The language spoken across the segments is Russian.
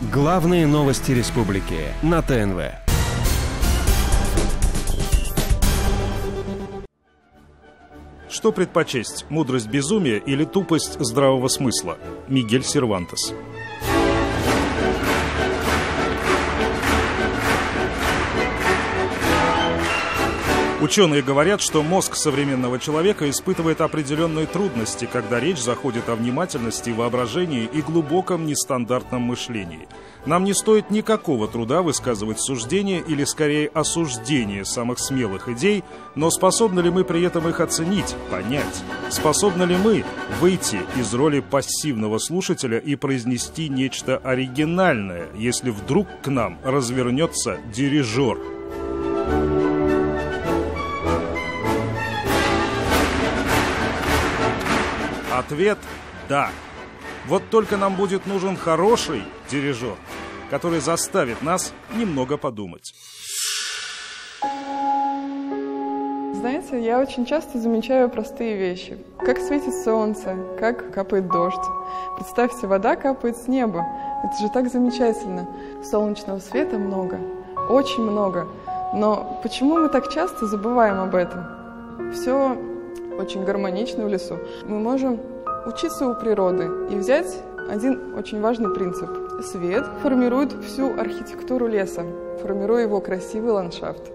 Главные новости республики на ТНВ. Что предпочесть, мудрость безумия или тупость здравого смысла? Мигель Сервантес. Ученые говорят, что мозг современного человека испытывает определенные трудности, когда речь заходит о внимательности, воображении и глубоком нестандартном мышлении. Нам не стоит никакого труда высказывать суждение или, скорее, осуждение самых смелых идей, но способны ли мы при этом их оценить, понять? Способны ли мы выйти из роли пассивного слушателя и произнести нечто оригинальное, если вдруг к нам развернется дирижер? Ответ – да. Вот только нам будет нужен хороший дирижер, который заставит нас немного подумать. Знаете, я очень часто замечаю простые вещи. Как светит солнце, как капает дождь. Представьте, вода капает с неба. Это же так замечательно. Солнечного света много, очень много. Но почему мы так часто забываем об этом? Все очень гармонично в лесу. Мы можем учиться у природы и взять один очень важный принцип. Свет формирует всю архитектуру леса, формируя его красивый ландшафт.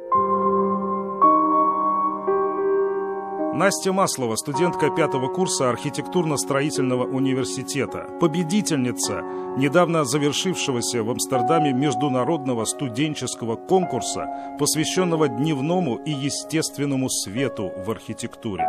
Настя Маслова, студентка 5-го курса архитектурно-строительного университета, победительница недавно завершившегося в Амстердаме международного студенческого конкурса, посвященного дневному и естественному свету в архитектуре.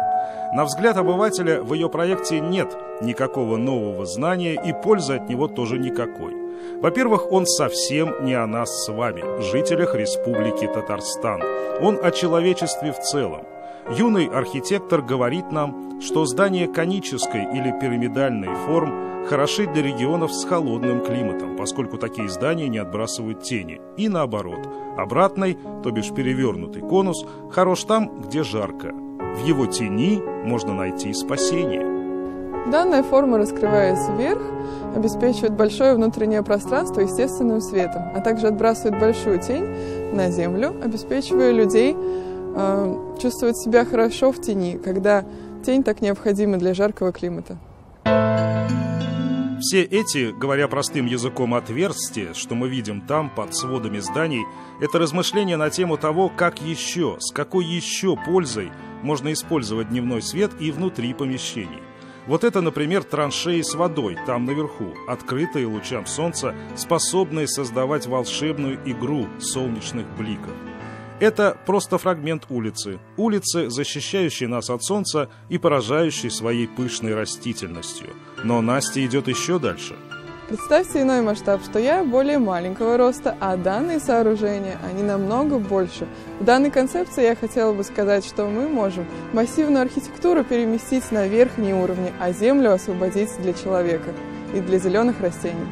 На взгляд обывателя в ее проекте нет никакого нового знания, и пользы от него тоже никакой. Во-первых, он совсем не о нас с вами, жителях Республики Татарстан. Он о человечестве в целом. Юный архитектор говорит нам, что здания конической или пирамидальной форм хороши для регионов с холодным климатом, поскольку такие здания не отбрасывают тени. И наоборот, обратный, то бишь перевернутый конус, хорош там, где жарко. В его тени можно найти спасение. Данная форма, раскрываясь вверх, обеспечивает большое внутреннее пространство естественным светом, а также отбрасывает большую тень на землю, обеспечивая людей чувствовать себя хорошо в тени, когда тень так необходима для жаркого климата. Все эти, говоря простым языком, отверстия, что мы видим там, под сводами зданий, это размышления на тему того, как еще, с какой еще пользой можно использовать дневной свет и внутри помещений. Вот это, например, траншеи с водой, там наверху, открытые лучам солнца, способные создавать волшебную игру солнечных бликов. Это просто фрагмент улицы. Улицы, защищающей нас от солнца и поражающей своей пышной растительностью. Но Настя идет еще дальше. Представьте иной масштаб, что я более маленького роста, а данные сооружения, они намного больше. В данной концепции я хотела бы сказать, что мы можем массивную архитектуру переместить на верхние уровни, а землю освободить для человека и для зеленых растений.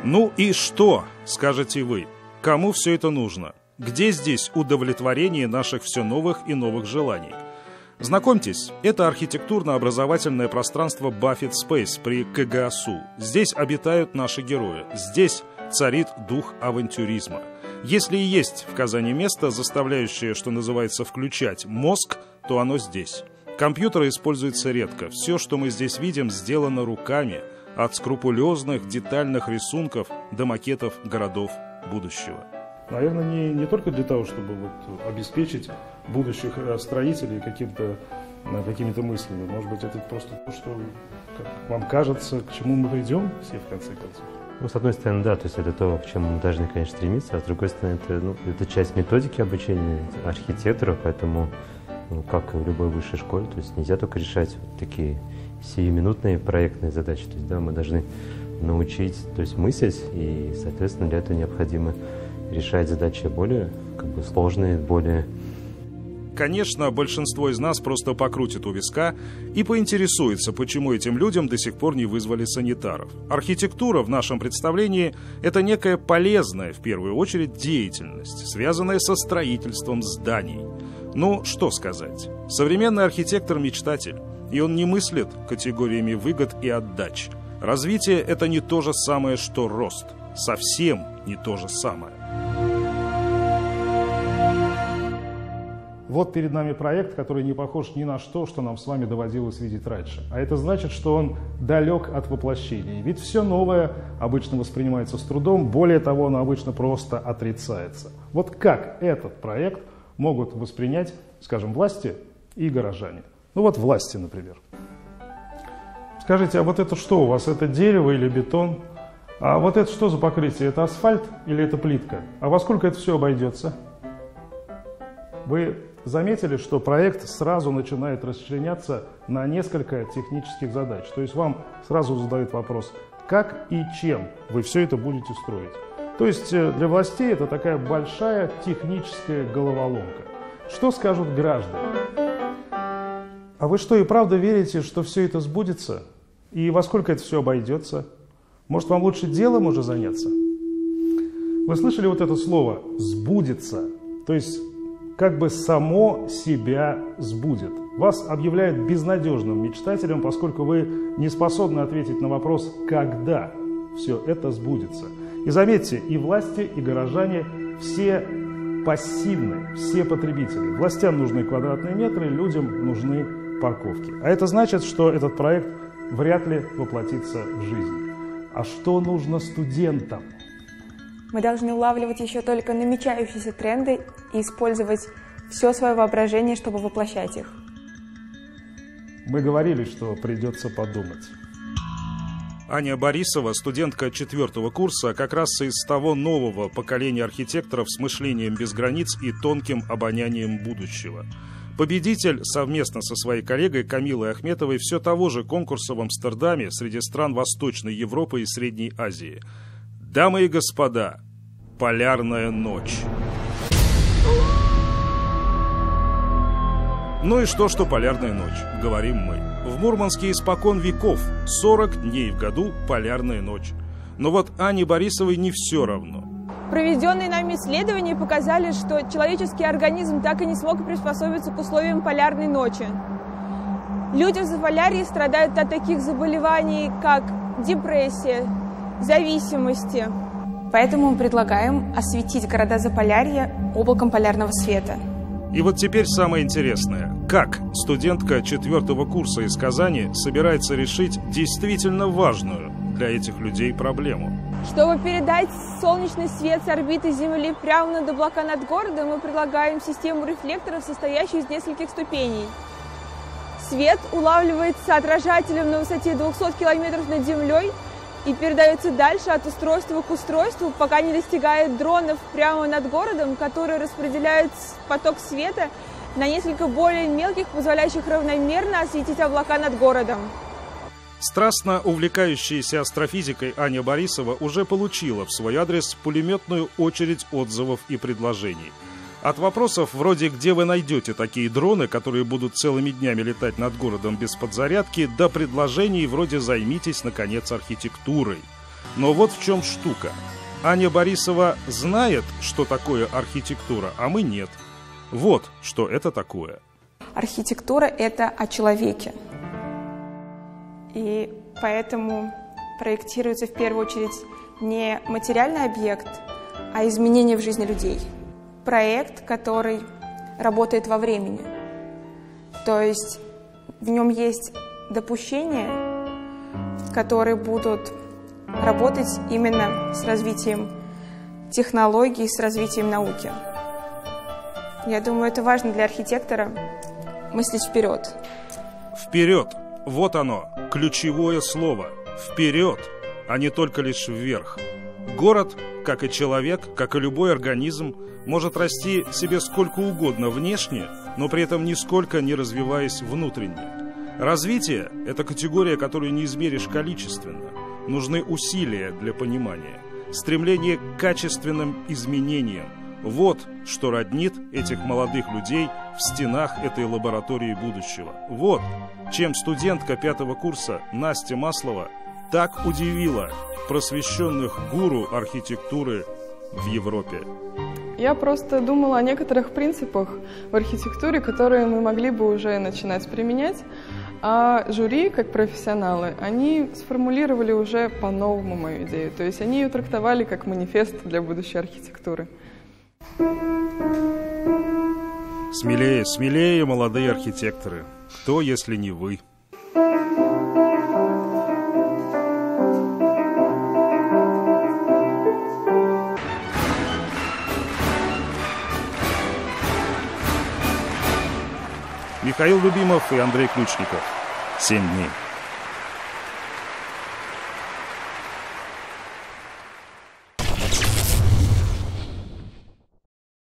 Ну и что, скажете вы? Кому все это нужно? Где здесь удовлетворение наших все новых и новых желаний? Знакомьтесь, это архитектурно-образовательное пространство Buffett Space при КГАСУ. Здесь обитают наши герои. Здесь царит дух авантюризма. Если и есть в Казани место, заставляющее, что называется, включать мозг, то оно здесь. Компьютеры используются редко. Все, что мы здесь видим, сделано руками, от скрупулезных детальных рисунков до макетов городов будущего. Наверное, не только для того, чтобы обеспечить будущих строителей какими-то мыслями. Может быть, это просто то, что, как вам кажется, к чему мы придем все в конце концов. Ну, с одной стороны, да, то есть это то, к чему мы должны, конечно, стремиться, а с другой стороны, это часть методики обучения архитектора, поэтому, как и в любой высшей школе, то есть нельзя только решать вот такие сиюминутные проектные задачи. То есть, да, мы должны научить, то есть мыслить, и, соответственно, для этого необходимо решать задачи более сложные, более... Конечно, большинство из нас просто покрутит у виска и поинтересуется, почему этим людям до сих пор не вызвали санитаров. Архитектура в нашем представлении – это некая полезная, в первую очередь, деятельность, связанная со строительством зданий. Ну, что сказать. Современный архитектор – мечтатель, и он не мыслит категориями выгод и отдач. Развитие – это не то же самое, что рост. совсем не то же самое. Вот перед нами проект, который не похож ни на что, что нам с вами доводилось видеть раньше. А это значит, что он далек от воплощения. Ведь все новое обычно воспринимается с трудом, более того, оно обычно просто отрицается. Вот как этот проект могут воспринять, скажем, власти и горожане? Ну вот власти, например. Скажите, а вот это что у вас? Это дерево или бетон? А вот это что за покрытие? Это асфальт или это плитка? А во сколько это все обойдется? Вы заметили, что проект сразу начинает расчленяться на несколько технических задач. То есть вам сразу задают вопрос, как и чем вы все это будете строить. То есть для властей это такая большая техническая головоломка. Что скажут граждане? А вы что, и правда верите, что все это сбудется? И во сколько это все обойдется? Может, вам лучше делом уже заняться? Вы слышали вот это слово «сбудется»? То есть как бы само себя сбудет. Вас объявляют безнадежным мечтателем, поскольку вы не способны ответить на вопрос, когда все это сбудется. И заметьте, и власти, и горожане все пассивны, все потребители. Властям нужны квадратные метры, людям нужны парковки. А это значит, что этот проект вряд ли воплотится в жизнь. А что нужно студентам? Мы должны улавливать еще только намечающиеся тренды и использовать все свое воображение, чтобы воплощать их. Мы говорили, что придется подумать. Аня Борисова, студентка 4-го курса, как раз из того нового поколения архитекторов с мышлением без границ и тонким обонянием будущего. Победитель совместно со своей коллегой Камилой Ахметовой все того же конкурса в Амстердаме среди стран Восточной Европы и Средней Азии. Дамы и господа, полярная ночь. Ну и что полярная ночь, говорим мы. В Мурманске испокон веков, 40 дней в году полярная ночь. Но вот Ане Борисовой не все равно. Проведенные нами исследования показали, что человеческий организм так и не смог приспособиться к условиям полярной ночи. Люди в Заполярье страдают от таких заболеваний, как депрессия, зависимости. Поэтому мы предлагаем осветить города Заполярья облаком полярного света. И вот теперь самое интересное. Как студентка 4-го курса из Казани собирается решить действительно важную для этих людей проблему? Чтобы передать солнечный свет с орбиты Земли прямо над облака над городом, мы предлагаем систему рефлекторов, состоящую из нескольких ступеней. Свет улавливается отражателем на высоте 200 километров над землей и передается дальше от устройства к устройству, пока не достигает дронов прямо над городом, которые распределяют поток света на несколько более мелких, позволяющих равномерно осветить облака над городом. Страстно увлекающаяся астрофизикой Аня Борисова уже получила в свой адрес пулеметную очередь отзывов и предложений. От вопросов вроде «где вы найдете такие дроны, которые будут целыми днями летать над городом без подзарядки», до предложений вроде «займитесь, наконец, архитектурой». Но вот в чем штука. Аня Борисова знает, что такое архитектура, а мы нет. Вот что это такое. Архитектура – это о человеке. И поэтому проектируется в первую очередь не материальный объект, а изменения в жизни людей. Проект, который работает во времени. То есть в нем есть допущения, которые будут работать именно с развитием технологий, с развитием науки. Я думаю, это важно для архитектора мыслить вперед. Вперед! Вот оно, ключевое слово. Вперед, а не только лишь вверх. Город, как и человек, как и любой организм, может расти себе сколько угодно внешне, но при этом нисколько не развиваясь внутренне. Развитие – это категория, которую не измеришь количественно. Нужны усилия для понимания, стремление к качественным изменениям. Вот что роднит этих молодых людей в стенах этой лаборатории будущего. Вот чем студентка 5-го курса Настя Маслова так удивила просвещенных гуру архитектуры в Европе. Я просто думала о некоторых принципах в архитектуре, которые мы могли бы уже начинать применять. А жюри, как профессионалы, они сформулировали уже по-новому мою идею. То есть они ее трактовали как манифест для будущей архитектуры. Смелее, смелее, молодые архитекторы. Кто, если не вы? Михаил Любимов и Андрей Ключников. 7 дней.